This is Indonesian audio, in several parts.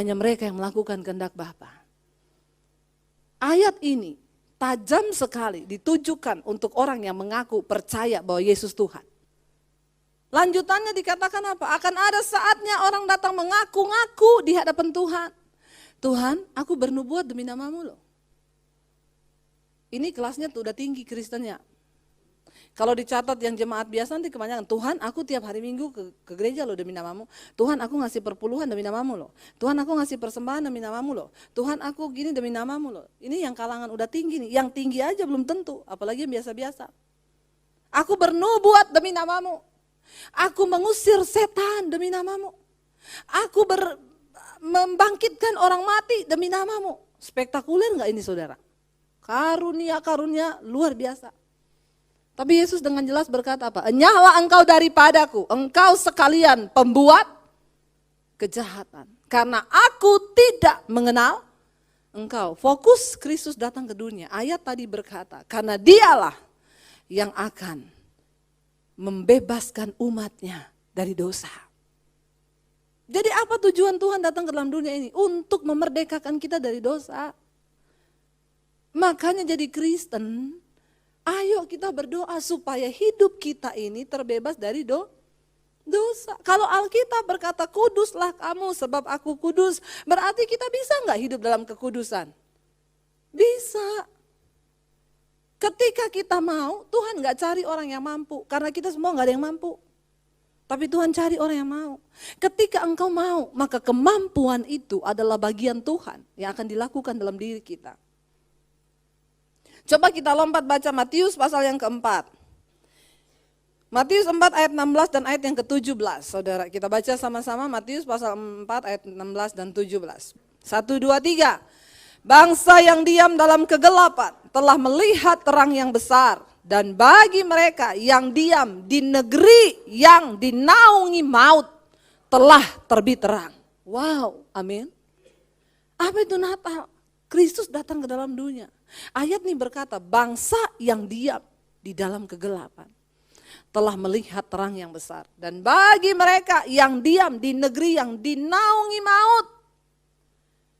hanya mereka yang melakukan kehendak Bapa. Ayat ini tajam sekali ditujukan untuk orang yang mengaku percaya bahwa Yesus Tuhan. Lanjutannya dikatakan apa? Akan ada saatnya orang datang mengaku-ngaku di hadapan Tuhan. Tuhan, aku bernubuat demi nama-Mu loh. Ini kelasnya tuh udah tinggi Kristennya. Kalau dicatat yang jemaat biasa nanti kebanyakan, Tuhan aku tiap hari Minggu ke gereja loh demi nama-Mu. Tuhan aku ngasih perpuluhan demi nama-Mu loh. Tuhan aku ngasih persembahan demi nama-Mu loh. Tuhan aku gini demi nama-Mu loh. Ini yang kalangan udah tinggi nih, yang tinggi aja belum tentu, apalagi yang biasa-biasa. Aku bernubuat demi nama-Mu. Aku mengusir setan demi nama-Mu. Aku membangkitkan orang mati demi nama-Mu. Spektakuler gak ini saudara? Karunia-karunia luar biasa. Tapi Yesus dengan jelas berkata apa? Enyahlah engkau daripadaku, engkau sekalian pembuat kejahatan. Karena aku tidak mengenal engkau. Fokus Kristus datang ke dunia. Ayat tadi berkata, karena dialah yang akan membebaskan umatnya dari dosa. Jadi apa tujuan Tuhan datang ke dalam dunia ini? Untuk memerdekakan kita dari dosa. Makanya jadi Kristen, ayo kita berdoa supaya hidup kita ini terbebas dari dosa. Kalau Alkitab berkata kuduslah kamu sebab aku kudus, berarti kita bisa gak hidup dalam kekudusan? Bisa. Ketika kita mau, Tuhan gak cari orang yang mampu, karena kita semua gak ada yang mampu. Tapi Tuhan cari orang yang mau. Ketika engkau mau, maka kemampuan itu adalah bagian Tuhan yang akan dilakukan dalam diri kita. Coba kita lompat baca Matius pasal yang keempat. Matius 4 ayat 16 dan ayat yang ke-17. Saudara, kita baca sama-sama Matius pasal 4 ayat 16 dan 17. 1, 2, 3. Bangsa yang diam dalam kegelapan telah melihat terang yang besar. Dan bagi mereka yang diam di negeri yang dinaungi maut telah terbit terang. Wow, amin. Apa itu Natal? Kristus datang ke dalam dunia. Ayat ini berkata bangsa yang diam di dalam kegelapan telah melihat terang yang besar. Dan bagi mereka yang diam di negeri yang dinaungi maut.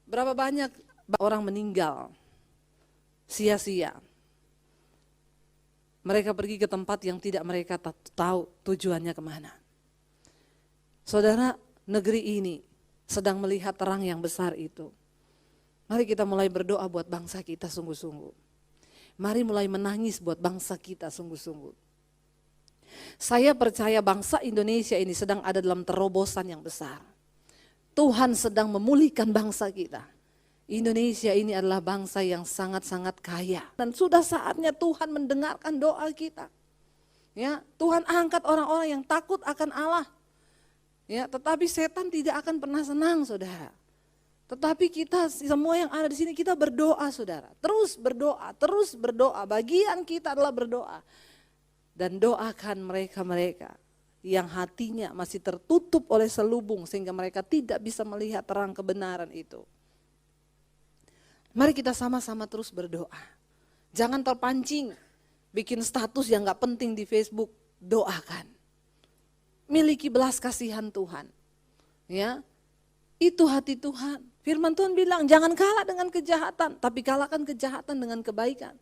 Berapa banyak orang meninggal sia-sia. Mereka pergi ke tempat yang tidak mereka tahu tujuannya kemana. Saudara, negeri ini sedang melihat terang yang besar itu. Mari kita mulai berdoa buat bangsa kita sungguh-sungguh. Mari mulai menangis buat bangsa kita sungguh-sungguh. Saya percaya bangsa Indonesia ini sedang ada dalam terobosan yang besar. Tuhan sedang memulihkan bangsa kita. Indonesia ini adalah bangsa yang sangat-sangat kaya. Dan sudah saatnya Tuhan mendengarkan doa kita. Ya, Tuhan angkat orang-orang yang takut akan Allah. Ya, tetapi setan tidak akan pernah senang, saudara. Tetapi kita semua yang ada di sini kita berdoa, saudara. Terus berdoa, terus berdoa. Bagian kita adalah berdoa. Dan doakan mereka-mereka yang hatinya masih tertutup oleh selubung sehingga mereka tidak bisa melihat terang kebenaran itu. Mari kita sama-sama terus berdoa. Jangan terpancing bikin status yang gak penting di Facebook. Doakan. Miliki belas kasihan Tuhan. Ya, itu hati Tuhan. Firman Tuhan bilang jangan kalah dengan kejahatan, tapi kalahkan kejahatan dengan kebaikan.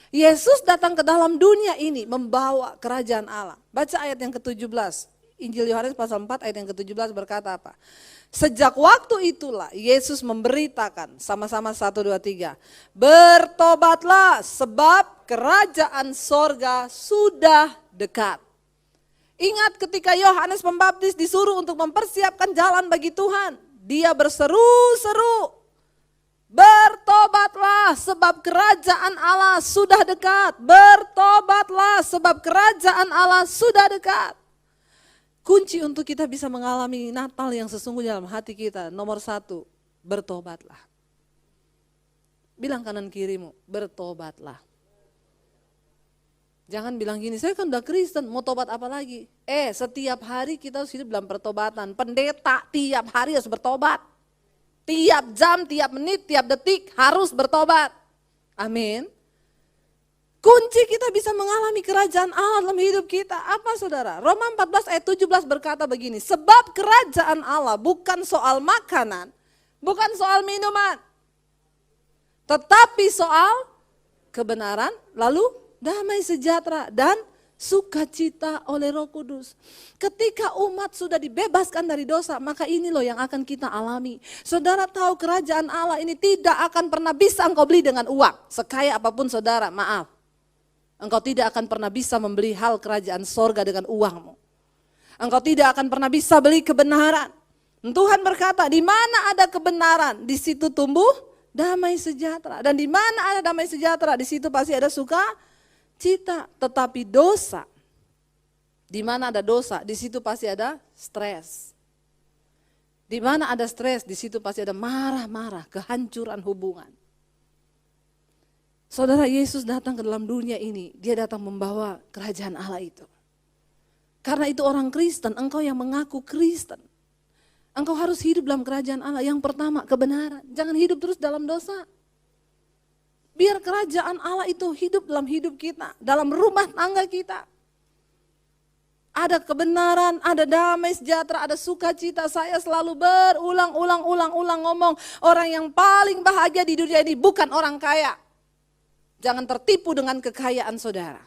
Yesus datang ke dalam dunia ini membawa kerajaan Allah. Baca ayat yang ke-17. Injil Yohanes pasal 4 ayat yang ke-17 berkata apa? Sejak waktu itulah Yesus memberitakan, sama-sama 1, 2, 3. Bertobatlah sebab kerajaan sorga sudah dekat. Ingat ketika Yohanes Pembaptis disuruh untuk mempersiapkan jalan bagi Tuhan. Dia berseru-seru. Bertobatlah sebab kerajaan Allah sudah dekat. Bertobatlah sebab kerajaan Allah sudah dekat. Kunci untuk kita bisa mengalami Natal yang sesungguhnya dalam hati kita, nomor 1, bertobatlah. Bilang kanan kirimu, bertobatlah. Jangan bilang gini, saya kan udah Kristen, mau tobat apa lagi? Setiap hari kita harus hidup dalam pertobatan. Pendeta tiap hari harus bertobat. Tiap jam, tiap menit, tiap detik harus bertobat. Amin. Kunci kita bisa mengalami kerajaan Allah dalam hidup kita. Apa saudara? Roma 14 ayat 17 berkata begini. Sebab kerajaan Allah bukan soal makanan, bukan soal minuman. Tetapi soal kebenaran, lalu damai sejahtera dan sukacita oleh Roh Kudus. Ketika umat sudah dibebaskan dari dosa, maka ini loh yang akan kita alami. Saudara tahu kerajaan Allah ini tidak akan pernah bisa engkau beli dengan uang. Sekaya apapun saudara, maaf. Engkau tidak akan pernah bisa membeli hal kerajaan sorga dengan uangmu. Engkau tidak akan pernah bisa beli kebenaran. Tuhan berkata, di mana ada kebenaran, di situ tumbuh damai sejahtera. Dan di mana ada damai sejahtera, di situ pasti ada sukacita. Tetapi dosa, di mana ada dosa, di situ pasti ada stres. Di mana ada stres, di situ pasti ada marah-marah, kehancuran hubungan. Saudara, Yesus datang ke dalam dunia ini, dia datang membawa kerajaan Allah itu. Karena itu orang Kristen, engkau yang mengaku Kristen, engkau harus hidup dalam kerajaan Allah. Yang pertama, kebenaran. Jangan hidup terus dalam dosa. Biar kerajaan Allah itu hidup dalam hidup kita, dalam rumah tangga kita. Ada kebenaran, ada damai sejahtera, ada sukacita. Saya selalu berulang-ulang ngomong, orang yang paling bahagia di dunia ini bukan orang kaya. Jangan tertipu dengan kekayaan saudara.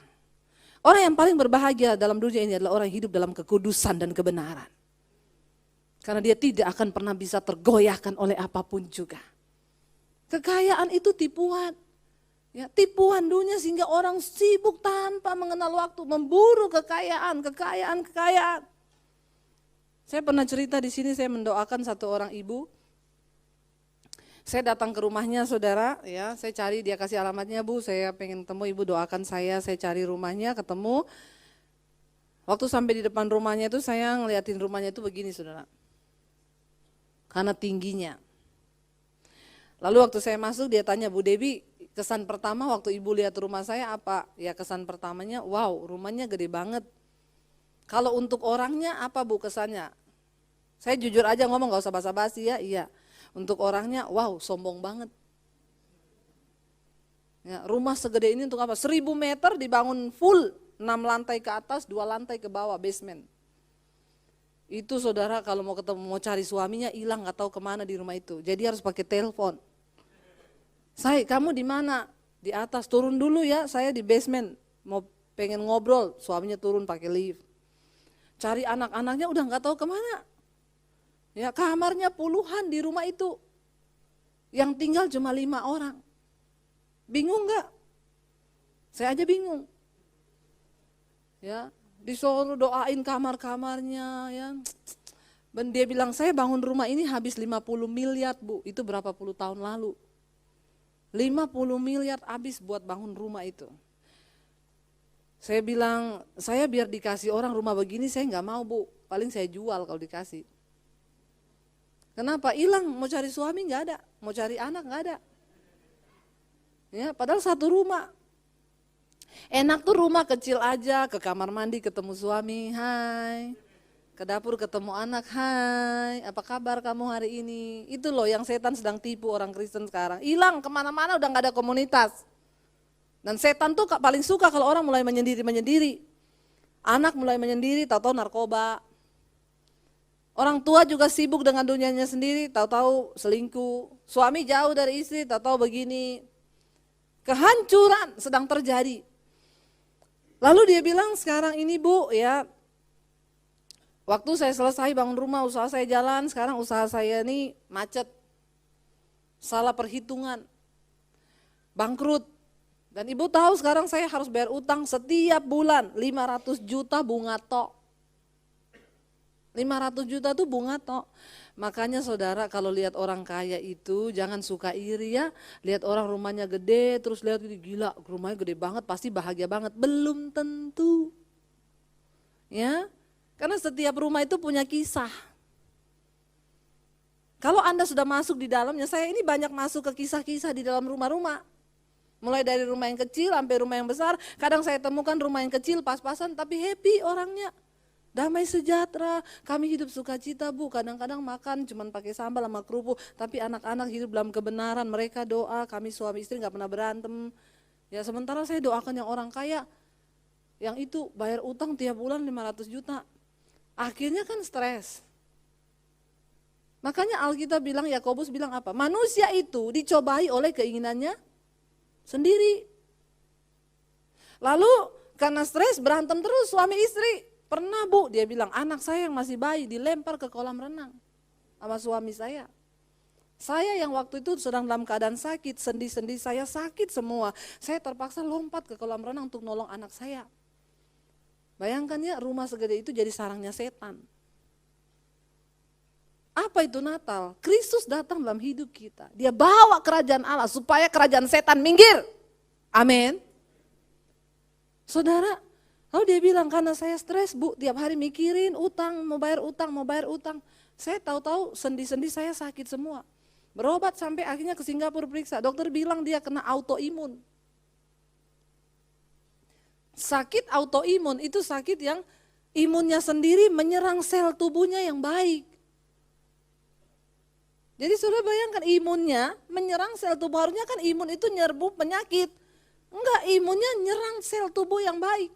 Orang yang paling berbahagia dalam dunia ini adalah orang yang hidup dalam kekudusan dan kebenaran. Karena dia tidak akan pernah bisa tergoyahkan oleh apapun juga. Kekayaan itu tipuan. Ya, tipuan dunia sehingga orang sibuk tanpa mengenal waktu. Memburu kekayaan. Saya pernah cerita di sini, saya mendoakan satu orang ibu. Saya datang ke rumahnya saudara, ya, saya cari, dia kasih alamatnya, Bu, saya pengen ketemu ibu, doakan saya cari rumahnya, ketemu. Waktu sampai di depan rumahnya itu saya ngeliatin rumahnya itu begini saudara, karena tingginya. Lalu waktu saya masuk dia tanya, Bu Debi, kesan pertama waktu ibu lihat rumah saya apa? Ya kesan pertamanya, wow, rumahnya gede banget. Kalau untuk orangnya apa Bu kesannya? Saya jujur aja ngomong, gak usah basa-basi ya, iya. Untuk orangnya, wow, sombong banget. Ya, rumah segede ini untuk apa? 1000 meter dibangun full, 6 lantai ke atas, 2 lantai ke bawah, basement. Itu saudara kalau mau ketemu, mau cari suaminya hilang, nggak tahu kemana di rumah itu. Jadi harus pakai telepon. Say, kamu di mana? Di atas, turun dulu ya, saya di basement. Mau pengen ngobrol, suaminya turun pakai lift. Cari anak-anaknya udah nggak tahu kemana. Ya, kamarnya puluhan di rumah itu. Yang tinggal cuma 5 orang. Bingung nggak? Saya aja bingung. Ya, disuruh doain kamar-kamarnya ya. Dan dia bilang, saya bangun rumah ini habis 50 miliar Bu. Itu berapa puluh tahun lalu. 50 miliar habis buat bangun rumah itu. Saya bilang, saya biar dikasih orang rumah begini saya nggak mau Bu. Paling saya jual kalau dikasih. Kenapa? Hilang, mau cari suami nggak ada, mau cari anak nggak ada. Ya, padahal satu rumah. Enak tuh rumah kecil aja, ke kamar mandi ketemu suami, hai. Ke dapur ketemu anak, hai. Apa kabar kamu hari ini? Itu loh yang setan sedang tipu orang Kristen sekarang. Hilang kemana-mana udah nggak ada komunitas. Dan setan tuh paling suka kalau orang mulai menyendiri. Anak mulai menyendiri, tahu-tahu narkoba. Orang tua juga sibuk dengan dunianya sendiri, tahu-tahu selingkuh. Suami jauh dari istri, tahu-tahu begini. Kehancuran sedang terjadi. Lalu dia bilang, sekarang ini Bu ya, waktu saya selesai bangun rumah, usaha saya jalan, sekarang usaha saya ini macet. Salah perhitungan. Bangkrut. Dan Ibu tahu sekarang saya harus bayar utang setiap bulan 500 juta bunga tok. 500 juta tuh bunga tok. Makanya saudara kalau lihat orang kaya itu jangan suka iri ya. Lihat orang rumahnya gede terus lihat gila rumahnya gede banget pasti bahagia banget. Belum tentu. Ya. Karena setiap rumah itu punya kisah. Kalau Anda sudah masuk di dalamnya, saya ini banyak masuk ke kisah-kisah di dalam rumah-rumah. Mulai dari rumah yang kecil sampai rumah yang besar. Kadang saya temukan rumah yang kecil pas-pasan tapi happy orangnya. Damai sejahtera, kami hidup sukacita Bu, kadang-kadang makan cuman pakai sambal sama kerupuk, tapi anak-anak hidup dalam kebenaran, mereka doa, kami suami istri gak pernah berantem. Ya sementara saya doakan yang orang kaya, yang itu bayar utang tiap bulan 500 juta. Akhirnya kan stres. Makanya Alkitab bilang, Yakobus bilang apa? Manusia itu dicobai oleh keinginannya sendiri. Lalu karena stres berantem terus suami istri. Pernah Bu, dia bilang anak saya yang masih bayi dilempar ke kolam renang sama suami saya. Saya yang waktu itu sedang dalam keadaan sakit, sendi-sendi saya sakit semua. Saya terpaksa lompat ke kolam renang untuk nolong anak saya. Bayangkan ya, rumah segede itu jadi sarangnya setan. Apa itu Natal? Kristus datang dalam hidup kita. Dia bawa kerajaan Allah supaya kerajaan setan minggir. Amin. Saudara, lalu dia bilang karena saya stres Bu, tiap hari mikirin utang, mau bayar utang. Saya tahu-tahu sendi-sendi saya sakit semua. Berobat sampai akhirnya ke Singapura periksa. Dokter bilang dia kena autoimun. Sakit autoimun itu sakit yang imunnya sendiri menyerang sel tubuhnya yang baik. Jadi sudah bayangkan imunnya menyerang sel tubuh, harusnya kan imun itu nyerbu penyakit. Enggak, imunnya nyerang sel tubuh yang baik.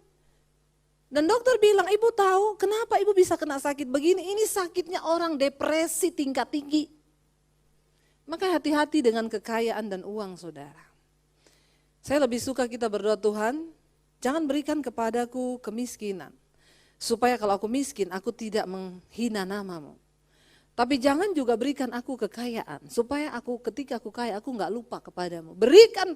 Dan dokter bilang, ibu tahu kenapa ibu bisa kena sakit begini? Ini sakitnya orang depresi tingkat tinggi. Maka hati-hati dengan kekayaan dan uang saudara. Saya lebih suka kita berdoa, Tuhan jangan berikan kepadaku kemiskinan. Supaya kalau aku miskin aku tidak menghina namamu. Tapi jangan juga berikan aku kekayaan, supaya aku ketika aku kaya, aku enggak lupa kepadamu. Berikan